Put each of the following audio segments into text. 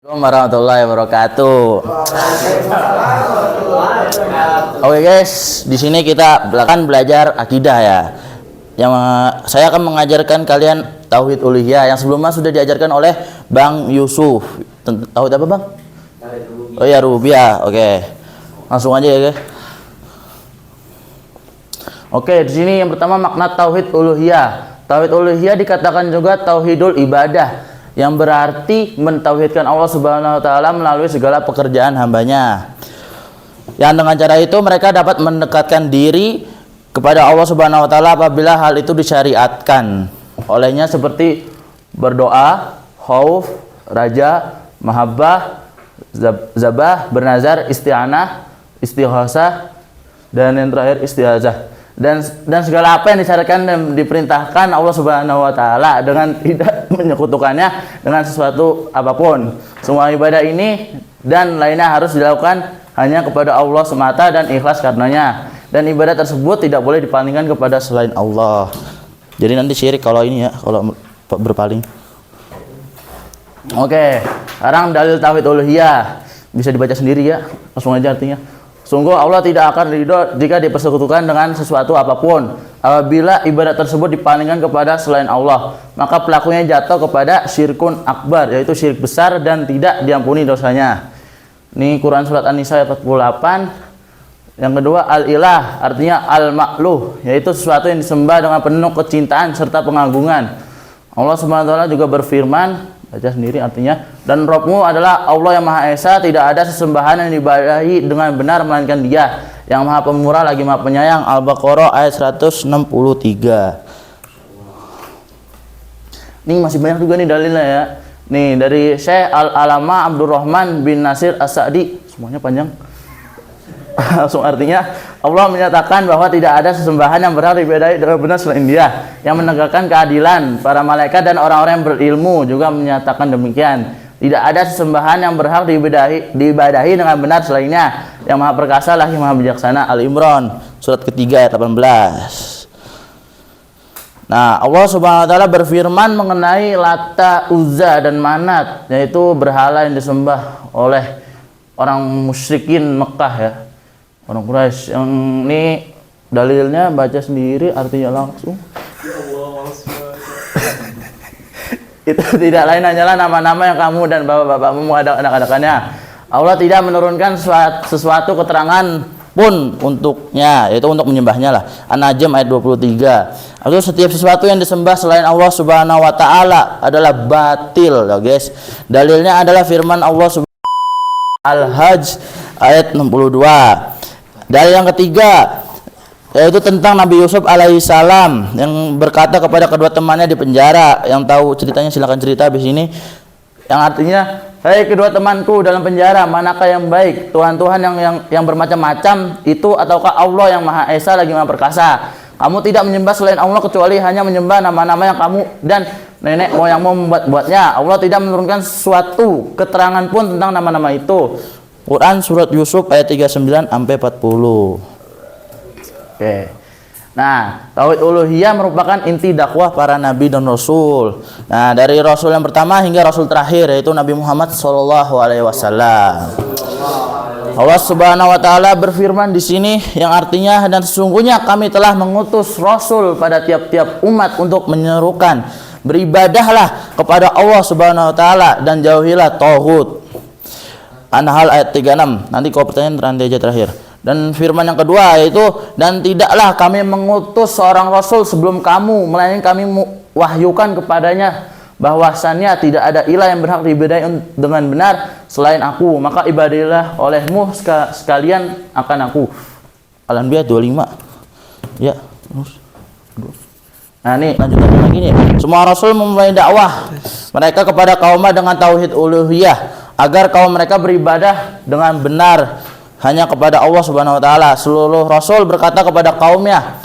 Warahmatullahi wabarakatuh. Oke guys, di sini kita akan belajar akidah ya. Yang saya akan mengajarkan kalian tauhid uluhiyah yang sebelumnya sudah diajarkan oleh Bang Yusuf. Tauhid apa Bang? Oh ya, rububiyah. Oke. Langsung aja ya guys. Oke, di sini yang pertama makna tauhid uluhiyah. Tauhid uluhiyah dikatakan juga tauhidul ibadah, yang berarti mentauhidkan Allah Subhanahu wa taala melalui segala pekerjaan hambanya. Yang dengan cara itu mereka dapat mendekatkan diri kepada Allah Subhanahu wa taala apabila hal itu disyariatkan olehnya, seperti berdoa, khauf, raja, mahabbah, zabah, bernazar, isti'anah, istighosah, dan yang terakhir istiazah. Dan segala apa yang disyariatkan dan diperintahkan Allah Subhanahu wa taala dengan tidak menyekutukannya dengan sesuatu apapun. Semua ibadah ini dan lainnya harus dilakukan hanya kepada Allah semata dan ikhlas karenanya. Dan ibadah tersebut tidak boleh dipalingkan kepada selain Allah. Jadi nanti syirik kalau ini ya, kalau berpaling. Oke, sekarang dalil tauhid uluhiyah bisa dibaca sendiri ya, langsung aja artinya. Sungguh Allah tidak akan ridho jika dipersekutukan dengan sesuatu apapun. Apabila ibadat tersebut dipalingkan kepada selain Allah, maka pelakunya jatuh kepada syirkun akbar, yaitu syirik besar dan tidak diampuni dosanya. Ini Quran surat An-Nisa ayat 48. Yang kedua, al-ilah artinya al-makluh, yaitu sesuatu yang disembah dengan penuh kecintaan serta pengagungan. Allah Subhanahu wa taala juga berfirman, baca sendiri artinya, dan Rabbmu adalah Allah yang Maha Esa, tidak ada sesembahan yang diibadahi dengan benar melainkan Dia, yang Maha Pemurah lagi Maha Penyayang. Al-Baqarah ayat 163. Ini masih banyak juga nih dalilnya ya. Nih dari Syekh Al-Alama Abdurrahman bin Nasir As-Sa'di, semuanya panjang. Langsung artinya, Allah menyatakan bahwa tidak ada sesembahan yang berhak diibadahi dengan benar selain Dia, yang menegakkan keadilan. Para malaikat dan orang-orang yang berilmu juga menyatakan demikian. Tidak ada sesembahan yang berhak diibadahi dengan benar selainnya, yang Maha Perkasa lagi Maha Bijaksana. Al-Imran surat ketiga ayat 18. Nah, Allah Subhanahu wa taala berfirman mengenai Lata, Uzza dan Manat, yaitu berhala yang disembah oleh orang musyrikin Mekah ya. Orang Quraisy. Yang ini dalilnya baca sendiri artinya langsung. Ya Allah, itu tidak lain hanyalah nama-nama yang kamu dan bapak-bapakmu mengadakan-adakannya. Allah tidak menurunkan sesuatu keterangan pun untuknya, yaitu untuk menyembahnya lah. An-Najm ayat 23. Atau setiap sesuatu yang disembah selain Allah Subhanahu wa taala adalah batil ya guys. Dalilnya adalah firman Allah Subhanahu Al-Hajj ayat 62. Dalil yang ketiga yaitu tentang Nabi Yusuf alaihissalam yang berkata kepada kedua temannya di penjara. Yang tahu ceritanya silakan cerita di sini. Yang artinya, "Hai kedua temanku dalam penjara, manakah yang baik? Tuhan-tuhan yang bermacam-macam itu ataukah Allah yang Maha Esa lagi Maha Perkasa? Kamu tidak menyembah selain Allah kecuali hanya menyembah nama-nama yang kamu dan nenek moyangmu membuat-buatnya. Allah tidak menurunkan suatu keterangan pun tentang nama-nama itu." Quran surat Yusuf ayat 39 sampai 40. Oke. Nah, tauhid uluhiyah merupakan inti dakwah para nabi dan rasul. Nah, dari rasul yang pertama hingga rasul terakhir yaitu Nabi Muhammad sallallahu alaihi wasallam. Allah Subhanahu wa taala berfirman di sini yang artinya, dan sesungguhnya kami telah mengutus rasul pada tiap-tiap umat untuk menyerukan beribadahlah kepada Allah Subhanahu wa taala dan jauhilah tauhid. An-Nahl ayat 36. Nanti kalau pertanyaan nanti aja terakhir. Dan firman yang kedua yaitu, dan tidaklah kami mengutus seorang rasul sebelum kamu, melainkan kami wahyukan kepadanya bahwasannya tidak ada ilah yang berhak diibadahi dengan benar selain aku, maka ibadilah olehmu sekalian akan aku. Al-Anbiya 25. Ya, terus. Nah, ini lanjutan lagi nih. Semua rasul memulai dakwah mereka kepada kaumnya dengan tauhid uluhiyah, agar kaum mereka beribadah dengan benar hanya kepada Allah Subhanahu wa taala. Seluruh rasul berkata kepada kaumnya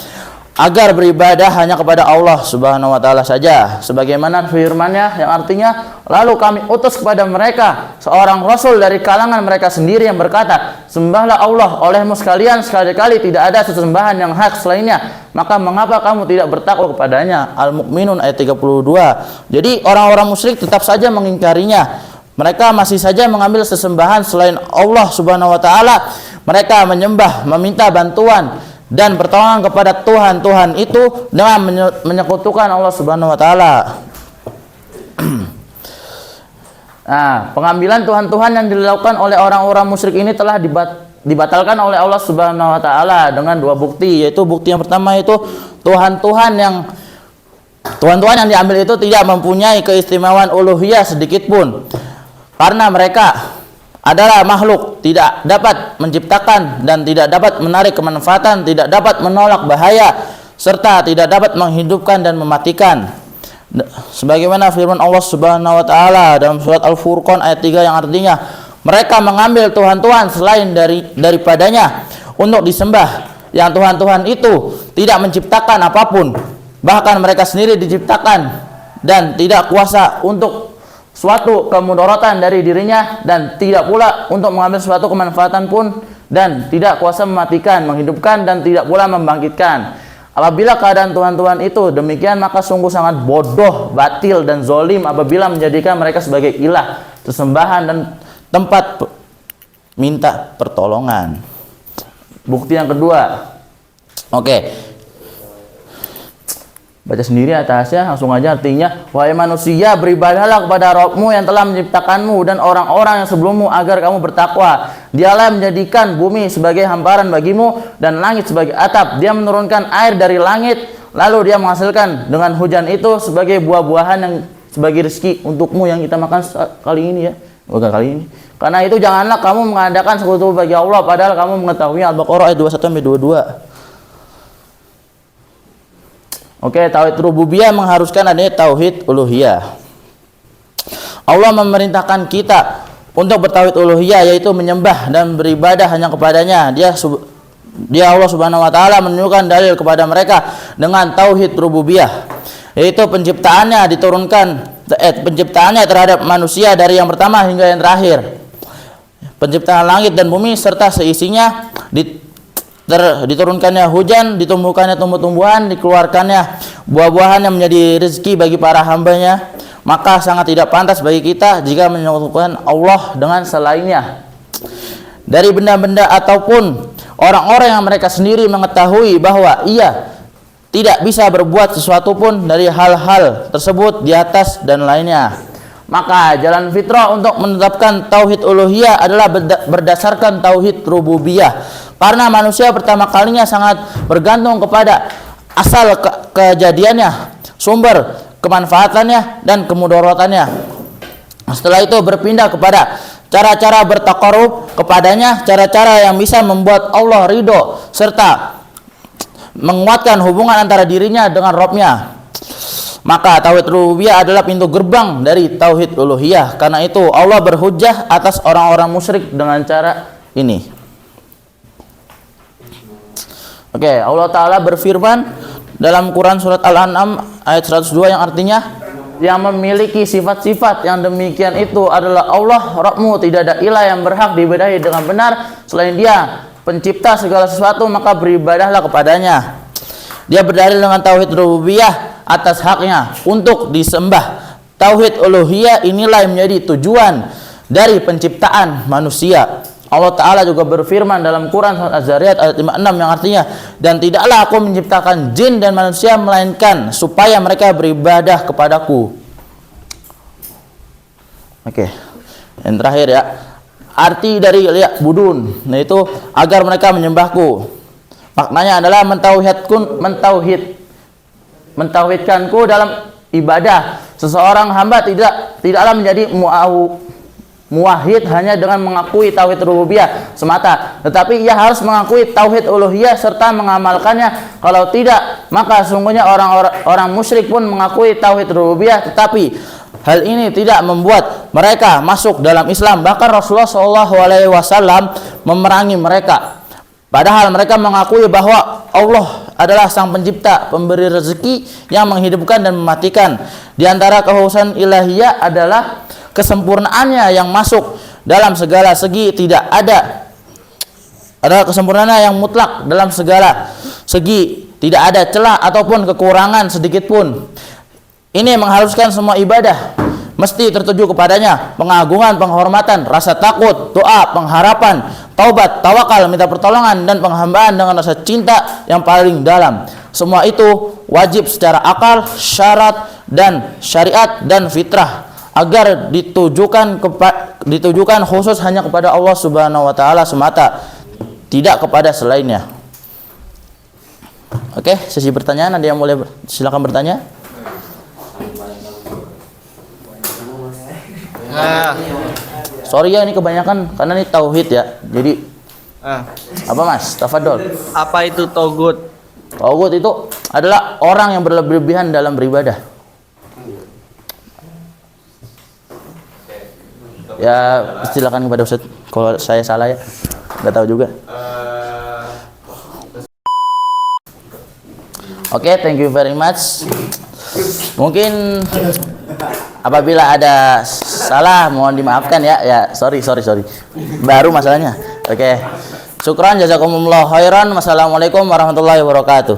agar beribadah hanya kepada Allah Subhanahu wa taala saja, sebagaimana firman-Nya yang artinya, lalu kami utus kepada mereka seorang rasul dari kalangan mereka sendiri yang berkata, sembahlah Allah olehmu sekalian, sekali-kali tidak ada sesembahan yang hak selainnya, maka mengapa kamu tidak bertakwa kepadanya. Al-Mu'minun ayat 32. Jadi orang-orang musyrik tetap saja mengingkarinya. Mereka masih saja mengambil sesembahan selain Allah Subhanahu wa taala. Mereka menyembah, meminta bantuan dan pertolongan kepada Tuhan-Tuhan itu dengan menyekutukan Allah Subhanahu wa taala. Nah, pengambilan Tuhan-Tuhan yang dilakukan oleh orang-orang musyrik ini telah dibatalkan oleh Allah Subhanahu wa taala dengan dua bukti, yaitu bukti yang pertama itu Tuhan-Tuhan yang diambil itu tidak mempunyai keistimewaan uluhiyah sedikit pun, karena mereka adalah makhluk, tidak dapat menciptakan dan tidak dapat menarik kemanfaatan, tidak dapat menolak bahaya, serta tidak dapat menghidupkan dan mematikan. Sebagaimana firman Allah Subhanahu wa taala dalam surat Al-Furqan ayat 3 yang artinya, mereka mengambil Tuhan-Tuhan selain daripadanya untuk disembah, yang Tuhan-Tuhan itu tidak menciptakan apapun, bahkan mereka sendiri diciptakan dan tidak kuasa untuk suatu kemudaratan dari dirinya, dan tidak pula untuk mengambil suatu kemanfaatan pun, dan tidak kuasa mematikan, menghidupkan, dan tidak pula membangkitkan. Apabila keadaan Tuhan-Tuhan itu demikian, maka sungguh sangat bodoh, batil, dan zolim apabila menjadikan mereka sebagai ilah, sesembahan, dan tempat minta pertolongan. Bukti yang kedua, oke, baca sendiri atasnya, langsung aja artinya. Wahai manusia, beribadahlah kepada Rabbmu yang telah menciptakanmu dan orang-orang yang sebelummu agar kamu bertakwa. Dialah menjadikan bumi sebagai hamparan bagimu dan langit sebagai atap. Dia menurunkan air dari langit, lalu dia menghasilkan dengan hujan itu sebagai buah-buahan yang sebagai rezeki untukmu yang kita makan kali ini ya. Bukan kali ini. Karena itu janganlah kamu mengadakan sekutu bagi Allah padahal kamu mengetahui. Al-Baqarah ayat 21-22. Oke, tauhid rububiyah mengharuskan adanya tauhid uluhiyah. Allah memerintahkan kita untuk bertauhid uluhiyah, yaitu menyembah dan beribadah hanya kepadanya. Dia Allah Subhanahu wa taala menunjukkan dalil kepada mereka dengan tauhid rububiyah, yaitu penciptaannya terhadap manusia dari yang pertama hingga yang terakhir. Penciptaan langit dan bumi serta seisinya, diturunkannya hujan, ditumbuhkannya tumbuh-tumbuhan, dikeluarkannya buah-buahan yang menjadi rezeki bagi para hambanya. Maka sangat tidak pantas bagi kita jika menyekutukan Allah dengan selainnya dari benda-benda ataupun orang-orang yang mereka sendiri mengetahui bahwa ia tidak bisa berbuat sesuatu pun dari hal-hal tersebut di atas dan lainnya. Maka jalan fitrah untuk menetapkan tauhid uluhiyah adalah berdasarkan tauhid rububiyah, karena manusia pertama kalinya sangat bergantung kepada asal kejadiannya, sumber kemanfaatannya dan kemudaratannya. Setelah itu berpindah kepada cara-cara bertaqarrub kepadanya, cara-cara yang bisa membuat Allah ridho serta menguatkan hubungan antara dirinya dengan Rabb-nya. Maka tauhid rububiyah adalah pintu gerbang dari tauhid uluhiyah. Karena itu Allah berhujjah atas orang-orang musyrik dengan cara ini. Oke, Allah Ta'ala berfirman dalam Quran surat Al-An'am ayat 102 yang artinya, yang memiliki sifat-sifat yang demikian itu adalah Allah Rabbmu, tidak ada ilah yang berhak diibadahi dengan benar selain Dia, pencipta segala sesuatu, maka beribadahlah kepadanya. Dia berdalil dengan tauhid rububiyah atas haknya untuk disembah. Tauhid uluhiyah inilah yang menjadi tujuan dari penciptaan manusia. Allah Ta'ala juga berfirman dalam Quran surat Az-Zariyat ayat 56 yang artinya, dan tidaklah aku menciptakan jin dan manusia melainkan supaya mereka beribadah kepadaku. Oke, yang terakhir ya, arti dari budun, yaitu agar mereka menyembahku. Maknanya adalah mentauhidkanku dalam ibadah. Seseorang hamba tidaklah menjadi muwahhid hanya dengan mengakui tauhid rububiyah semata, tetapi ia harus mengakui tauhid uluhiyah serta mengamalkannya. Kalau tidak, maka sungguhnya orang musyrik pun mengakui tauhid rububiyah, tetapi hal ini tidak membuat mereka masuk dalam Islam. Bahkan Rasulullah SAW memerangi mereka, padahal mereka mengakui bahwa Allah adalah sang pencipta, pemberi rezeki, yang menghidupkan dan mematikan. Di antara kekhususan ilahiyah adalah kesempurnaannya yang masuk dalam segala segi, tidak ada kesempurnaannya yang mutlak dalam segala segi, tidak ada celah ataupun kekurangan sedikit pun. Ini mengharuskan semua ibadah mesti tertuju kepadanya, pengagungan, penghormatan, rasa takut, doa, pengharapan, taubat, tawakal, minta pertolongan, dan penghambaan dengan rasa cinta yang paling dalam. Semua itu wajib secara akal, syarat, dan syariat, dan fitrah, agar ditujukan khusus hanya kepada Allah Subhanahu wa Ta'ala semata, tidak kepada selainnya. Oke, sesi pertanyaan, ada yang boleh silakan bertanya? Sorry ya, ini kebanyakan karena ini tauhid ya. Jadi apa Mas? Tafadhol. Apa itu togut? Togut itu adalah orang yang berlebihan dalam beribadah. Ya, silakan kepada Ustaz. Kalau saya salah ya, nggak tahu juga. Oke, thank you very much. Mungkin apabila ada salah mohon dimaafkan ya. Ya, sorry. Baru masalahnya. Oke. Syukran jazakumullah khairan. Wassalamualaikum warahmatullahi wabarakatuh.